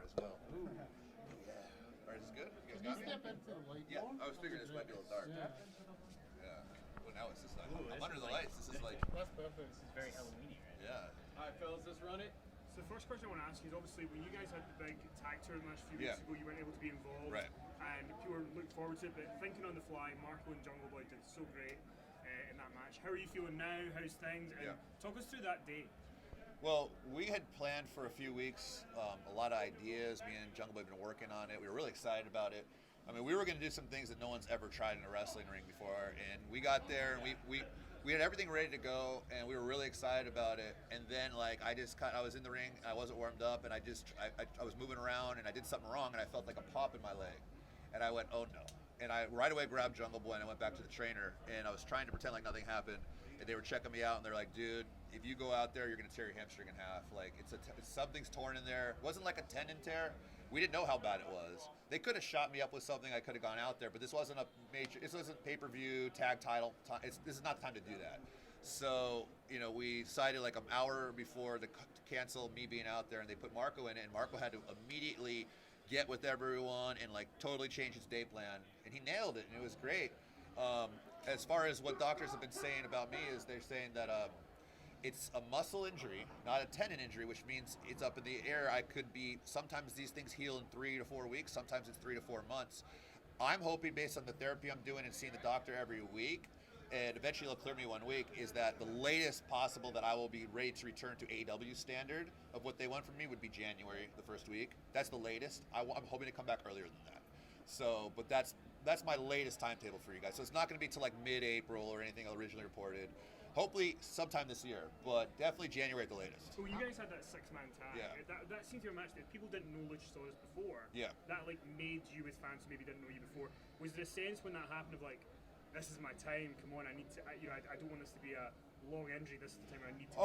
as well. Ooh. Yeah. All right, is this good? You guys got me? Step into the light. Yeah, I was figuring this might be a little dark. Yeah. Well, now it's just like, I'm under the lights. This is like, That's perfect. This is very Halloween-y, right? yeah. All right, fellas, let's run it. So the first question I want to ask you is obviously when you guys had the big tag tournament a few weeks ago, you weren't able to be involved. Right. And people were looking forward to it, but thinking on the fly, Marco and Jungle Boy did so great in that match. How are you feeling now? How's things? And talk us through that day. Well, we had planned for a few weeks, a lot of ideas. Me and Jungle Boy have been working on it. We were really excited about it. I mean, we were going to do some things that no one's ever tried in a wrestling ring before, and we got there and we had everything ready to go, and we were really excited about it. And then, like, I was in the ring, I wasn't warmed up, and I was moving around, and I did something wrong, and I felt like a pop in my leg, and I went, oh no. And I right away grabbed Jungle Boy and I went back to the trainer, and I was trying to pretend like nothing happened, and they were checking me out, and they're like, dude, if you go out there, you're going to tear your hamstring in half. Like, something's torn in there. It wasn't like a tendon tear. We didn't know how bad it was. They could have shot me up with something. I could have gone out there, but this wasn't pay-per-view, tag title. This is not the time to do that. So, we decided like an hour before to cancel me being out there, and they put Marco in it, and Marco had to immediately get with everyone and like totally change his day plan, and he nailed it, and it was great. As far as what doctors have been saying about me is they're saying that it's a muscle injury, not a tendon injury, which means it's up in the air. Sometimes these things heal in 3 to 4 weeks, sometimes it's 3 to 4 months. I'm hoping, based on the therapy I'm doing and seeing the doctor every week, and eventually he'll clear me 1 week, is that the latest possible that I will be ready to return to AEW standard of what they want from me would be January, the first week. That's the latest. I'm hoping to come back earlier than that. So, but that's my latest timetable for you guys. So it's not going to be till like mid-April or anything originally reported. Hopefully sometime this year, but definitely January at the latest. So you guys had that 6-man tag. Yeah. That seemed to be a match that people didn't know Luchasaurus before. Yeah. That like made you as fans who maybe didn't know you before. Was there a sense when that happened of like, this is my time, come on, I need to, I don't want this to be a long injury, this is the time I need to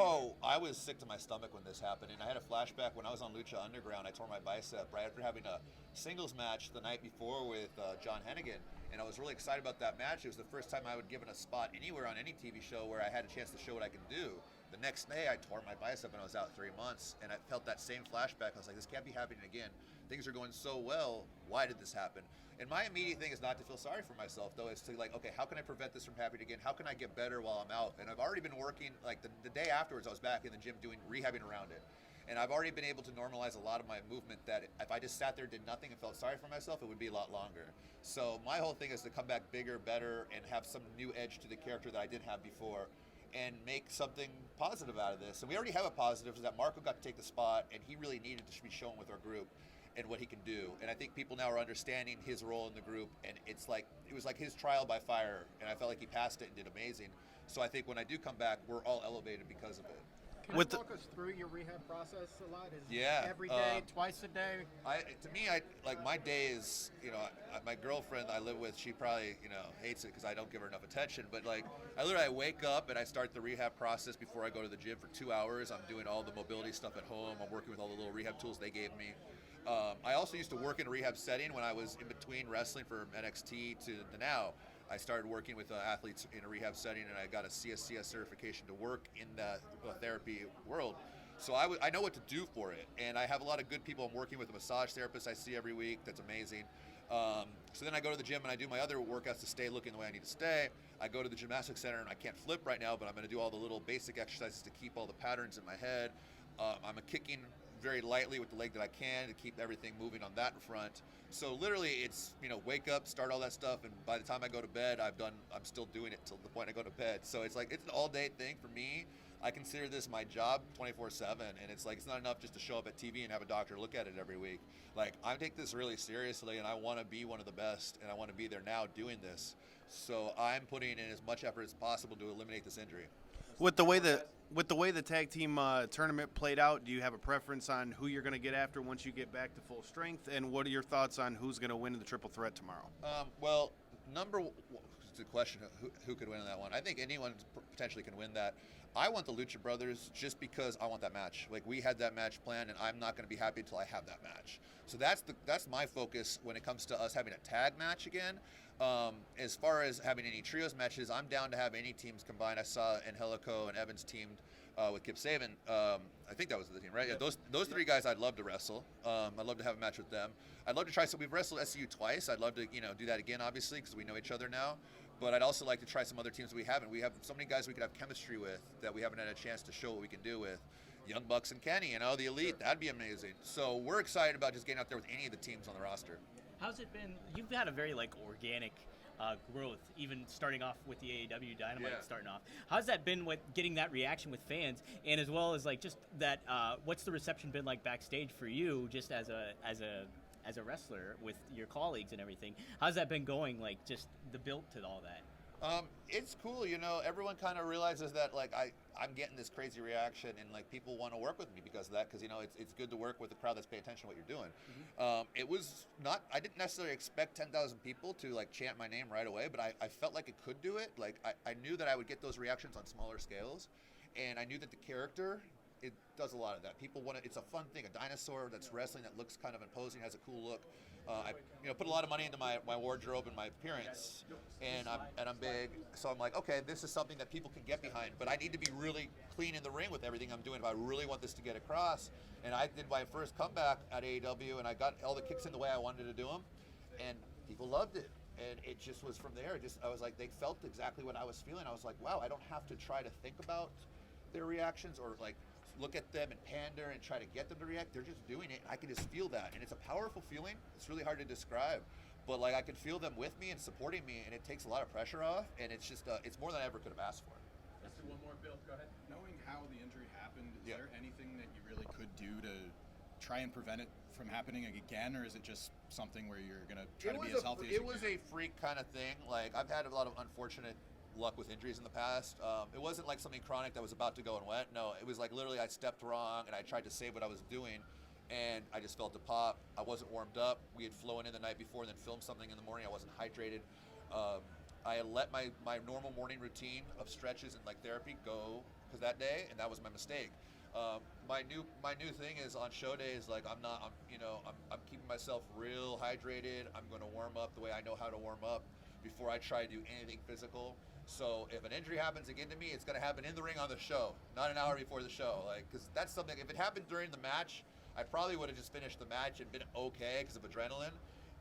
I was sick to my stomach when this happened, and I had a flashback when I was on Lucha Underground. I tore my bicep right after having a singles match the night before with John Hennigan, and I was really excited about that match. It was the first time I would given a spot anywhere on any TV show where I had a chance to show what I could do. The next day, I tore my bicep and I was out 3 months, and I felt that same flashback. I was like, this can't be happening again. Things are going so well. Why did this happen? And my immediate thing is not to feel sorry for myself, though. It's to like, okay, how can I prevent this from happening again? How can I get better while I'm out? And I've already been working, like the day afterwards, I was back in the gym doing rehabbing around it. And I've already been able to normalize a lot of my movement that if I just sat there, did nothing, and felt sorry for myself, it would be a lot longer. So my whole thing is to come back bigger, better, and have some new edge to the character that I didn't have before, and make something positive out of this. And we already have a positive, is that Marco got to take the spot, and he really needed to be shown with our group and what he can do. And I think people now are understanding his role in the group, and it was like his trial by fire, and I felt like he passed it and did amazing. So I think when I do come back, we're all elevated because of it. Can you walk us through your rehab process a lot? Is it every day, twice a day? My day is, my girlfriend I live with, she probably, hates it because I don't give her enough attention. But I wake up and I start the rehab process before I go to the gym for 2 hours. I'm doing all the mobility stuff at home. I'm working with all the little rehab tools they gave me. I also used to work in a rehab setting when I was in between wrestling from NXT to now. I started working with athletes in a rehab setting, and I got a CSCS certification to work in the therapy world. So I know what to do for it, and I have a lot of good people. I'm working with a massage therapist I see every week. That's amazing. So then I go to the gym and I do my other workouts to stay looking the way I need to stay. I go to the gymnastics center, and I can't flip right now, but I'm going to do all the little basic exercises to keep all the patterns in my head. I'm kicking very lightly with the leg that I can to keep everything moving on that front. So literally it's, wake up, start all that stuff, and by the time I go to bed, I'm still doing it till the point I go to bed. So it's like, it's an all day thing for me. I consider this my job 24/7, and it's like, it's not enough just to show up at TV and have a doctor look at it every week. Like, I take this really seriously, and I want to be one of the best, and I want to be there now doing this. So I'm putting in as much effort as possible to eliminate this injury. With the way the tag team tournament played out, do you have a preference on who you're going to get after once you get back to full strength? And what are your thoughts on who's going to win in the triple threat tomorrow? It's a question of who could win in that one. I think anyone potentially can win that. I want the Lucha Brothers just because I want that match. Like, we had that match planned, and I'm not going to be happy until I have that match. So that's my focus when it comes to us having a tag match again. As far as having any trios matches, I'm down to have any teams combined. I saw Angelico and Evans teamed with Kip Saban. I think that was the team, right? Yeah, those three guys I'd love to wrestle. I'd love to have a match with them. I'd love to try. So we've wrestled SCU twice. I'd love to do that again, obviously, because we know each other now. But I'd also like to try some other teams that we haven't. We have so many guys we could have chemistry with that we haven't had a chance to show what we can do with. Young Bucks and Kenny, the elite. That'd be amazing. So we're excited about just getting out there with any of the teams on the roster. How's it been? You've had a very organic growth, even starting off with the AEW Dynamite. Starting off, how's that been with getting that reaction with fans, and as well as just that? What's the reception been like backstage for you, just as a wrestler with your colleagues and everything? How's that been going? Just the build to all that. It's cool, everyone kind of realizes that I'm getting this crazy reaction and people want to work with me because of that, because it's good to work with a crowd that's paying attention to what you're doing. It was not, I didn't necessarily expect 10,000 people to chant my name right away, but I felt like it could do it. I knew that I would get those reactions on smaller scales, and I knew that the character, it does a lot of that. People want it. It's a fun thing. A dinosaur that's wrestling that looks kind of imposing, has a cool look. I put a lot of money into my wardrobe and my appearance, and I'm big. So I'm like, okay, this is something that people can get behind. But I need to be really clean in the ring with everything I'm doing if I really want this to get across. And I did my first comeback at AEW, and I got all the kicks in the way I wanted to do them, and people loved it. And it just was from there. I was like, they felt exactly what I was feeling. I was like, wow, I don't have to try to think about their reactions or look at them and pander and try to get them to react. They're just doing it. I can just feel that, and it's a powerful feeling. It's really hard to describe, but I can feel them with me and supporting me, and it takes a lot of pressure off, and it's just it's more than I ever could have asked for. Let's do one more, Bill. Go ahead. Knowing how the injury happened, is there anything that you really could do to try and prevent it from happening again, or is it just something where you're gonna try to be as healthy as you can? It was a freak kind of thing. I've had a lot of unfortunate luck with injuries in the past. It wasn't something chronic that was about to go and wet. No, it was literally I stepped wrong and I tried to save what I was doing, and I just felt a pop. I wasn't warmed up. We had flown in the night before and then filmed something in the morning. I wasn't hydrated. I had let my normal morning routine of stretches and therapy go because that day, and that was my mistake. My new thing is on show days, I'm keeping myself real hydrated. I'm going to warm up the way I know how to warm up before I try to do anything physical. So if an injury happens again to me, it's going to happen in the ring on the show, not an hour before the show. Because that's something, if it happened during the match, I probably would have just finished the match and been okay because of adrenaline.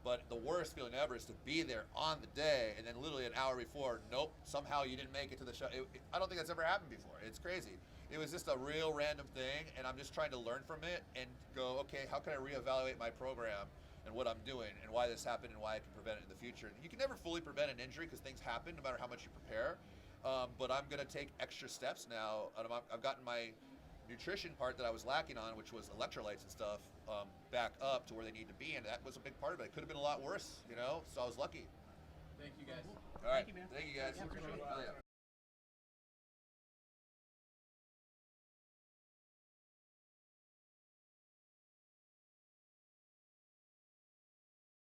But the worst feeling ever is to be there on the day and then literally an hour before, nope, somehow you didn't make it to the show. I don't think that's ever happened before. It's crazy. It was just a real random thing, and I'm just trying to learn from it and go, okay, how can I reevaluate my program and what I'm doing and why this happened and why I can prevent it in the future. You can never fully prevent an injury because things happen no matter how much you prepare. But I'm going to take extra steps now. I've gotten my nutrition part that I was lacking on, which was electrolytes and stuff, back up to where they need to be, and that was a big part of it. It could have been a lot worse, so I was lucky. Thank you, guys. All right. Thank you, man. Thank you, guys.